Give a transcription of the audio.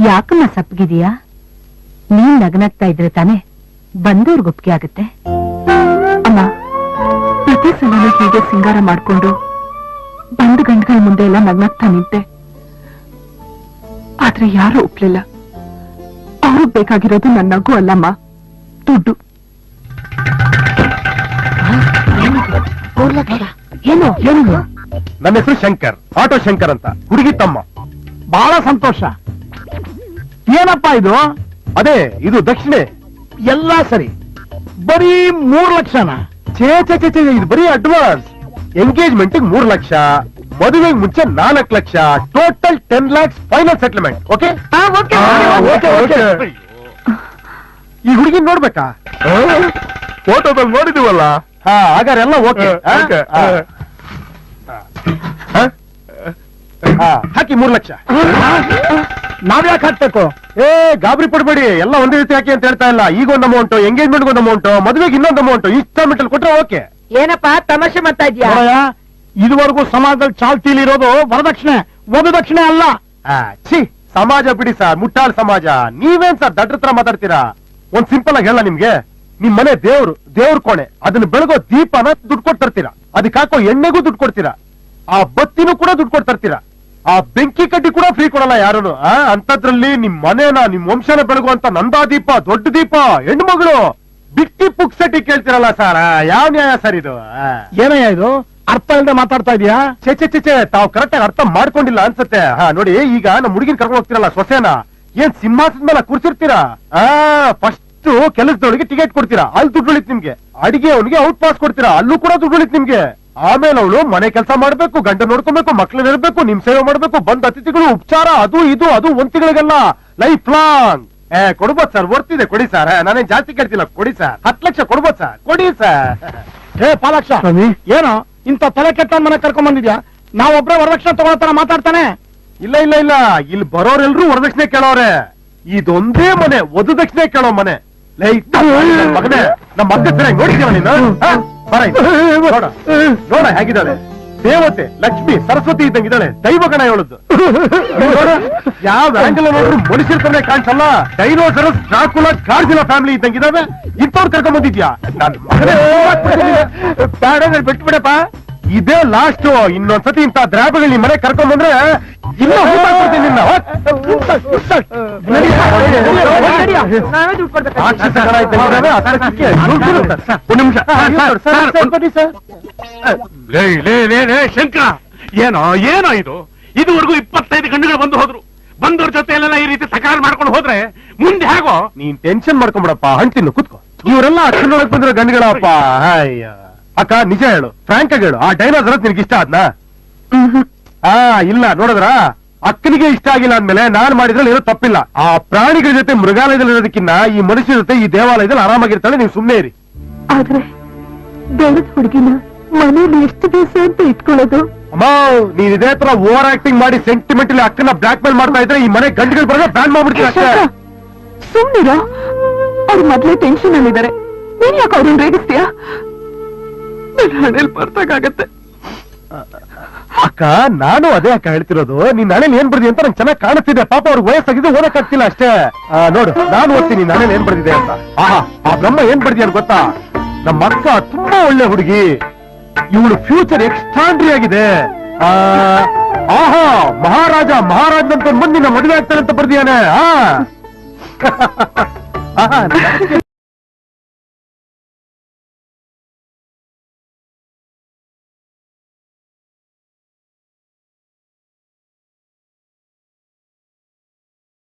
ಯಾಕಮ್ಮ ಸಪ್ಪಗಿದೀಯಾ? ನೀನ್ ನಗನಾಗ್ತಾ ಇದ್ರೆ ತಾನೆ ಬಂದವ್ರಿಗೆ ಒಪ್ಪಿಗೆ ಆಗುತ್ತೆ. ಅಮ್ಮ, ಪ್ರತಿ ಸಲನೂ ಹೀಗೆ ಸಿಂಗಾರ ಮಾಡ್ಕೊಂಡು ಬಂದು ಗಂಡುಗಳ ಮುಂದೆ ಎಲ್ಲ ನಗ್ನಾಗ್ತಾ ನಿಂತೆ. ಆದ್ರೆ ಯಾರು ಒಪ್ಲಿಲ್ಲ. ಅವ್ರಿಗೆ ಬೇಕಾಗಿರೋದು ನನ್ನ ನಗು ಅಲ್ಲಮ್ಮ, ದುಡ್ಡು. ಏನು ಏನು? ನನ್ನ ಹೆಸರು ಶಂಕರ್, ಆಟೋ ಶಂಕರ್ ಅಂತ, ಹುಡುಗಿ ತಮ್ಮ. ಬಹಳ ಸಂತೋಷ. ಏನಪ್ಪ ಇದು? ಅದೇ ಇದು ದಕ್ಷಿಣೆ. ಎಲ್ಲ ಸರಿ, ಬರೀ 3 ಲಕ್ಷನ? ಛೇ ಛೇ ಛೇ ಛೇ, ಇದು ಬರೀ ಅಡ್ವಾನ್ಸ್. ಎಂಗೇಜ್ಮೆಂಟ್ 3 ಲಕ್ಷ, ಮದುವೆಗೆ ಮುಂಚೆ 4 lakh, total 10 lakhs final settlement. Okay? ಈ ಹುಡುಗಿ ನೋಡ್ಬೇಕಾ? ಫೋಟೋದಲ್ಲಿ ನೋಡಿದೀವಲ್ಲ. ಹಾಗಾದ್ರೆ ಎಲ್ಲ ಓಕೆ. ಹಾಕಿ 3 ಲಕ್ಷ. ನಾವ್ಯಾಕೆ ಹಾಕ್ಬೇಕು? ಗಾಬರಿ ಪಡ್ಬೇಡಿ, ಎಲ್ಲ ಒಂದೇ ರೀತಿ ಹಾಕಿ ಅಂತ ಹೇಳ್ತಾ ಇಲ್ಲ. ಈಗ ಒಂದು ಅಮೌಂಟ್, ಎಂಗೇಜ್ಮೆಂಟ್ ಒಂದು ಅಮೌಂಟ್, ಮದುವೆಗೆ ಇನ್ನೊಂದು ಅಮೌಂಟ್, ಇನ್ಸ್ಟಾಲ್ಮೆಂಟ್ ಅಲ್ಲಿ ಕೊಟ್ರೆ ಓಕೆ. ಏನಪ್ಪಾ ತಮಾಷೆ ಮಾಡ್ತಾ ಇದ್ಯಾ? ಇದುವರೆಗೂ ಸಮಾಜದಲ್ಲಿ ಚಾಲ್ತಿಲಿರೋದು ವರದಕ್ಷಿಣೆ, ವಧುದಕ್ಷಿಣೆ ಅಲ್ಲ. ಛೀ, ಸಮಾಜ ಬಿಡಿ ಸರ್, ಮುಟ್ಟಾಳ್ ಸಮಾಜ. ನೀವೇನ್ ಸರ್ ದಡ್ರ ಹತ್ರ ಮಾತಾಡ್ತೀರಾ? ಒಂದ್ ಸಿಂಪಲ್ ಆಗಿ ಹೇಳ, ನಿಮ್ಗೆ ನಿಮ್ ಮನೆ ದೇವ್ರ ಕೋಣೆ, ಅದನ್ನ ಬೆಳಗೋ ದೀಪನ ದುಡ್ಡು ಕೊಟ್ಟು ತರ್ತೀರಾ. ಅದಕ್ಕೆ ಹಾಕೋ ಎಣ್ಣೆಗೂ ದುಡ್ಡು ಕೊಡ್ತೀರಾ. ಆ ಬತ್ತಿನೂ ಕೂಡ ದುಡ್ಡು ಕೊಟ್ಟು ತರ್ತೀರಾ. ಆ ಬೆಂಕಿ ಕಡ್ಡಿ ಕೂಡ ಫ್ರೀ ಕೊಡಲ್ಲ ಯಾರು. ಅಂತದ್ರಲ್ಲಿ ನಿಮ್ ಮನೇನ, ನಿಮ್ ವಂಶನ ಬೆಳಗುವಂತ ನಂದಾ ದೀಪ, ದೊಡ್ಡ ದೀಪ, ಹೆಣ್ಮಗಳು ಬಿಟ್ಟಿ ಪುಕ್ಸಟ್ಟಿ ಕೇಳ್ತಿರಲ್ಲ ಸರ್. ಯಾವ ನ್ಯಾಯ ಸರ್ ಇದು? ಏನಯ್ಯ ಇದು? ಅರ್ಥ ಇಲ್ಲದೆ ಮಾತಾಡ್ತಾ ಇದೀಯಾ? ಚೆ ಚೆ ಚೆ, ತಾವು ಕರೆಕ್ಟ್ ಆಗಿ ಅರ್ಥ ಮಾಡ್ಕೊಂಡಿಲ್ಲ ಅನ್ಸುತ್ತೆ. ನೋಡಿ, ಈಗ ನಮ್ಮ ಹುಡುಗಿನ ಕರ್ಕೊಂಡು ಹೋಗ್ತಿರಲ್ಲ ಸೊಸೆನ, ಏನ್ ಸಿಂಹಾಸದ ಮೇಲೆ ಕೂರ್ಸಿರ್ತೀರಾ? ಫಸ್ಟ್ ಕೆಲಸದೊಳಗೆ ಟಿಕೆಟ್ ಕೊಡ್ತೀರಾ, ಅಲ್ಲಿ ದುಡ್ಡು ಉಳಿತ್ ನಿಮ್ಗೆ. ಅಡಿಗೆ ಅವನಿಗೆ ಔಟ್ ಪಾಸ್ ಕೊಡ್ತೀರಾ, ಅಲ್ಲೂ ಕೂಡ ದುಡ್ಡು ಉಳಿತ್ ನಿಮ್ಗೆ. ಆಮೇಲೆ ಅವಳು ಮನೆ ಕೆಲಸ ಮಾಡ್ಬೇಕು, ಗಂಡ ನೋಡ್ಕೊಬೇಕು, ಮಕ್ಳನ್ನ ಇರ್ಬೇಕು, ನಿಮ್ ಸೇವೆ ಮಾಡ್ಬೇಕು, ಬಂದ ಅತಿಥಿಗಳು ಉಪಚಾರ, ಅದು ಇದು ಅದು 1 ತಿಂಗಳಿಗೆಲ್ಲ ಲೈಫ್ ಲಾಂಗ್. ಕೊಡ್ಬೋದು ಸರ್, ವರ್ತಿದೆ, ಕೊಡಿ ಸರ್. ನಾನೇನ್ ಜಾಸ್ತಿ ಕೇಳ್ತಿಲ್ಲ, ಕೊಡಿ ಸರ್. 10 ಲಕ್ಷ ಕೊಡ್ಬೋದು ಸರ್, ಕೊಡಿ ಸರ್. ಪಾಲಕ್ಷ, ಏನೋ ಇಂತ ತಲೆ ಕೆಟ್ಟ ಮನೆ ಕರ್ಕೊಂಡ್ ಬಂದಿದ್ಯಾ? ನಾವೊಬ್ರೇ ವರದಕ್ಷಿಣೆ ತಗೊಳ್ತಾರ ಮಾತಾಡ್ತಾನೆ? ಇಲ್ಲ ಇಲ್ಲ ಇಲ್ಲ, ಇಲ್ಲಿ ಬರೋರೆಲ್ರೂ ವರದಕ್ಷಿಣೆ ಕೇಳೋರೆ. ಇದೊಂದೇ ಮನೆ ವಧುದಕ್ಷಿಣೆ ಕೇಳೋ ಮನೆ. ಮಗನೇ, ನಮ್ಮ ಮಗ ಸರಿಯಾಗಿ ನೋಡಿದ್ದೀವ ನೀನು? ನೋಡ ಹೇಗಿದ್ದಾಳೆ, ದೇವತೆ ಲಕ್ಷ್ಮಿ ಸರಸ್ವತಿ ಇದ್ದಂಗಿದ್ದಾಳೆ. ದೈವಗಣ ಹೇಳುದು. ಯಾವ ಆಂಗಲ್ ನೋಡ್ರು ಮನುಷ್ಯರ ತಂದೆ ಕಾಣಿಸಲ್ಲ. ಡೈನೋಸರಸ್, ಡ್ರಾಕುಲಾ, ಗಾರ್ಜಿಲಾ ಫ್ಯಾಮಿಲಿ ಇದ್ದಂಗಿದಾವೆ. ಇಂಥವ್ರು ಕರ್ಕೊಂಡ್ ಬಂದಿದ್ಯಾ? ನಾನು ಬೇಡ, ಬಿಟ್ಟು ಬಿಡಪ್ಪ. ಇದೇ ಲಾಸ್ಟ್. ಇನ್ನೊಂದ್ಸತಿ ಇಂತ ದ್ರಾಬಗಳು ನಿಮ್ ಮನೆ ಕರ್ಕೊಂಡ್ ಬಂದ್ರೆ ಇನ್ನೂ ಹೂತಾಕ್ಬಿಡ್ತೀನಿ ನಿನ್ನ. ಶಂಕರ, ಏನೋ ಇದು? ಇದುವರೆಗೂ 25 ಗಂಡುಗಳು ಬಂದು ಹೋದ್ರು. ಬಂದವ್ರ ಜೊತೆಯಲ್ಲೆಲ್ಲ ಈ ರೀತಿ ತಕರಾರು ಮಾಡ್ಕೊಂಡು ಹೋದ್ರೆ ಮುಂದೆ ಹೇಗೋ? ನೀನ್ ಟೆನ್ಷನ್ ಮಾಡ್ಕೊಂಬಿಡಪ್ಪ, ಹಂಟಿನ್ನು ಕುತ್ಕೋ. ಇವರೆಲ್ಲ ಅಕ್ಷರೊಳಗೆ ಬಂದಿರೋ ಗಂಡುಗಳಪ್ಪ. ಅಕ್ಕ, ನಿಜ ಹೇಳು, ಫ್ರಾಂಕ್ ಆಗಿ ಹೇಳು, ಆ ಡೈನೋಸರಸ್ ನಿನ್ಗೆ ಇಷ್ಟ ಆದ್ನಾ? ಇಲ್ಲ, ನೋಡಿದ್ರ ಅಕ್ಕನಿಗೆ ಇಷ್ಟ ಆಗಿಲ್ಲ ಅಂದ್ಮೇಲೆ ನಾನ್ ಮಾಡಿದ್ರಲ್ಲಿ ಏನೋ ತಪ್ಪಿಲ್ಲ. ಆ ಪ್ರಾಣಿಗಳ ಜೊತೆ ಮೃಗಾಲಯದಲ್ಲಿ ಇರೋದಕ್ಕಿನ್ನ ಈ ಮನುಷ್ಯರ ಜೊತೆ ಈ ದೇವಾಲಯದಲ್ಲಿ ಆರಾಮಾಗಿರ್ತಾಳೆ. ನೀವು ಸುಮ್ಮನೆ ಇರಿ. ಆದ್ರೆ ಬೆಳೆದ ಹುಡುಗಿನ ಮನೇಲಿ ಎಷ್ಟು ದಿವಸ ಅಂತ ಇಟ್ಕೊಳ್ಳೋದು? ಅಮ್ಮ, ನೀನ್ ಇದೇ ತರ ಓವರ್ ಆಕ್ಟಿಂಗ್ ಮಾಡಿ ಸೆಂಟಿಮೆಂಟಲಿ ಅಕ್ಕನ ಬ್ಲಾಕ್ ಮೇಲ್ ಮಾಡ್ತಾ ಇದ್ರೆ ಈ ಮನೆ ಗಂಡುಗಳು ಬರೋದ ಬ್ಯಾನ್ ಮಾಡ್ಬಿಡ್ತೀನಿ ಅಷ್ಟೇ. ಸುಮ್ಮನಿರೋ, ಅವ್ರು ಮೊದ್ಲೇ ಟೆನ್ಷನ್ ಅಲ್ಲಿದ್ದಾರೆ. ನೀನ್ ಯಾಕೆ ಅವ್ರನ್ನ ರೇಗಿಸ್ತೀಯಾ? ಹಣೆಲ್ ಬರ್ತಾಗತ್ತೆ. ಅಕ್ಕ, ನಾನು ಅದೇ ಅಕ್ಕ ಹೇಳ್ತಿರೋದು. ನೀನ್ ನಾನೇನ್ ಏನ್ ಬರ್ದಿ ಅಂತ ನಂಗೆ ಚೆನ್ನಾಗಿ ಕಾಣಿಸ್ತಿದೆ. ಪಾಪ ಅವ್ರಿಗೆ ವಯಸ್ಸಾಗಿದ್ದು ಓದಕ್ಕಾಗ್ತಿಲ್ಲ ಅಷ್ಟೇ. ನೋಡು, ನಾನು ಓದ್ತೀನಿ ನಾನೇನ್ ಏನ್ ಬರ್ದಿದೆ ಅಂತ. ಆ ಬ್ರಹ್ಮ ಏನ್ ಬರ್ದಿ ಅಂತ ಗೊತ್ತಾ? ನಮ್ಮ ಅಕ್ಕ ತುಂಬಾ ಒಳ್ಳೆ ಹುಡುಗಿ, ಇವಳು ಫ್ಯೂಚರ್ ಎಕ್ಸ್ಟ್ರಾಂಡ್ರಿ ಆಗಿದೆ. ಮಹಾರಾಜ ಅಂತ ಮುಂದಿನ ಮದುವೆ ಆಗ್ತಾನೆ ಅಂತ ಬರ್ದಿಯಾನೆ.